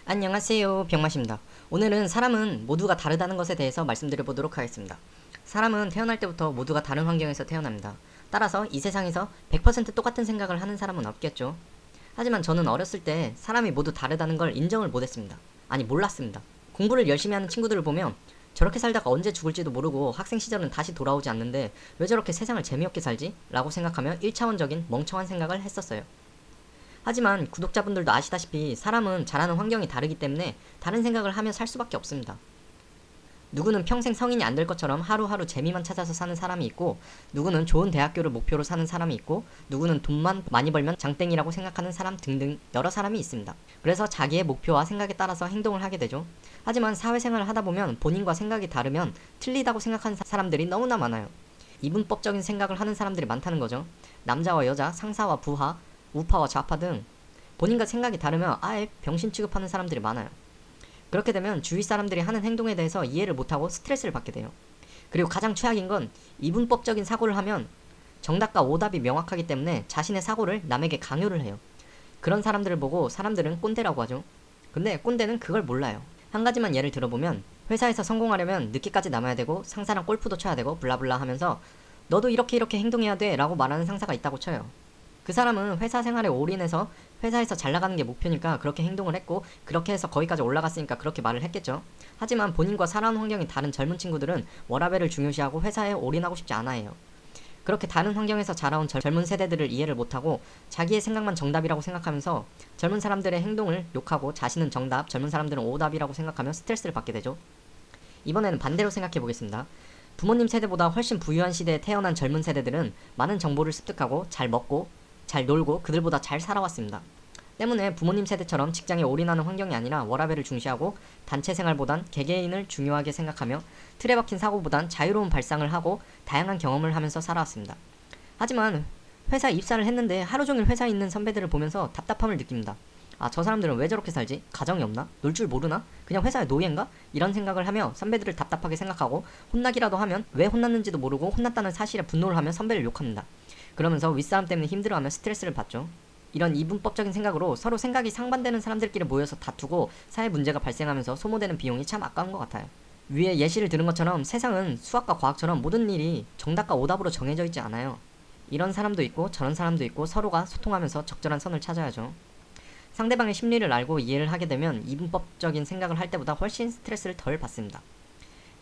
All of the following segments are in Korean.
안녕하세요, 병맛입니다. 오늘은 사람은 모두가 다르다는 것에 대해서 말씀드려보도록 하겠습니다. 사람은 태어날 때부터 모두가 다른 환경에서 태어납니다. 따라서 이 세상에서 100% 똑같은 생각을 하는 사람은 없겠죠. 하지만 저는 어렸을 때 사람이 모두 다르다는 걸 인정을 못했습니다. 아니, 몰랐습니다. 공부를 열심히 하는 친구들을 보면 저렇게 살다가 언제 죽을지도 모르고 학생 시절은 다시 돌아오지 않는데 왜 저렇게 세상을 재미없게 살지? 라고 생각하며 1차원적인 멍청한 생각을 했었어요. 하지만 구독자분들도 아시다시피 사람은 자라는 환경이 다르기 때문에 다른 생각을 하며 살 수밖에 없습니다. 누구는 평생 성인이 안 될 것처럼 하루하루 재미만 찾아서 사는 사람이 있고, 누구는 좋은 대학교를 목표로 사는 사람이 있고, 누구는 돈만 많이 벌면 장땡이라고 생각하는 사람 등등 여러 사람이 있습니다. 그래서 자기의 목표와 생각에 따라서 행동을 하게 되죠. 하지만 사회생활을 하다 보면 본인과 생각이 다르면 틀리다고 생각하는 사람들이 너무나 많아요. 이분법적인 생각을 하는 사람들이 많다는 거죠. 남자와 여자, 상사와 부하, 우파와 좌파 등 본인과 생각이 다르면 아예 병신 취급하는 사람들이 많아요. 그렇게 되면 주위 사람들이 하는 행동에 대해서 이해를 못하고 스트레스를 받게 돼요. 그리고 가장 최악인 건 이분법적인 사고를 하면 정답과 오답이 명확하기 때문에 자신의 사고를 남에게 강요를 해요. 그런 사람들을 보고 사람들은 꼰대라고 하죠. 근데 꼰대는 그걸 몰라요. 한 가지만 예를 들어보면 회사에서 성공하려면 늦게까지 남아야 되고 상사랑 골프도 쳐야 되고 블라블라 하면서 너도 이렇게 행동해야 돼 라고 말하는 상사가 있다고 쳐요. 그 사람은 회사 생활에 올인해서 회사에서 잘 나가는 게 목표니까 그렇게 행동을 했고, 그렇게 해서 거기까지 올라갔으니까 그렇게 말을 했겠죠. 하지만 본인과 살아온 환경이 다른 젊은 친구들은 워라밸을 중요시하고 회사에 올인하고 싶지 않아 해요. 그렇게 다른 환경에서 자라온 젊은 세대들을 이해를 못하고 자기의 생각만 정답이라고 생각하면서 젊은 사람들의 행동을 욕하고 자신은 정답, 젊은 사람들은 오답이라고 생각하며 스트레스를 받게 되죠. 이번에는 반대로 생각해 보겠습니다. 부모님 세대보다 훨씬 부유한 시대에 태어난 젊은 세대들은 많은 정보를 습득하고 잘 먹고 잘 놀고 그들보다 잘 살아왔습니다. 때문에 부모님 세대처럼 직장에 올인하는 환경이 아니라 워라밸을 중시하고 단체 생활보단 개개인을 중요하게 생각하며 틀에 박힌 사고보단 자유로운 발상을 하고 다양한 경험을 하면서 살아왔습니다. 하지만 회사에 입사를 했는데 하루 종일 회사에 있는 선배들을 보면서 답답함을 느낍니다. 아, 저 사람들은 왜 저렇게 살지? 가정이 없나? 놀 줄 모르나? 그냥 회사의 노예인가? 이런 생각을 하며 선배들을 답답하게 생각하고 혼나기라도 하면 왜 혼났는지도 모르고 혼났다는 사실에 분노를 하며 선배를 욕합니다. 그러면서 윗사람 때문에 힘들어하며 스트레스를 받죠. 이런 이분법적인 생각으로 서로 생각이 상반되는 사람들끼리 모여서 다투고 사회 문제가 발생하면서 소모되는 비용이 참 아까운 것 같아요. 위에 예시를 들은 것처럼 세상은 수학과 과학처럼 모든 일이 정답과 오답으로 정해져 있지 않아요. 이런 사람도 있고 저런 사람도 있고 서로가 소통하면서 적절한 선을 찾아야죠. 상대방의 심리를 알고 이해를 하게 되면 이분법적인 생각을 할 때보다 훨씬 스트레스를 덜 받습니다.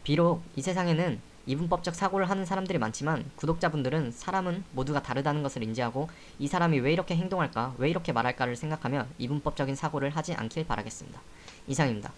비록 이 세상에는 이분법적 사고를 하는 사람들이 많지만 구독자분들은 사람은 모두가 다르다는 것을 인지하고 이 사람이 왜 이렇게 행동할까, 왜 이렇게 말할까를 생각하며 이분법적인 사고를 하지 않길 바라겠습니다. 이상입니다.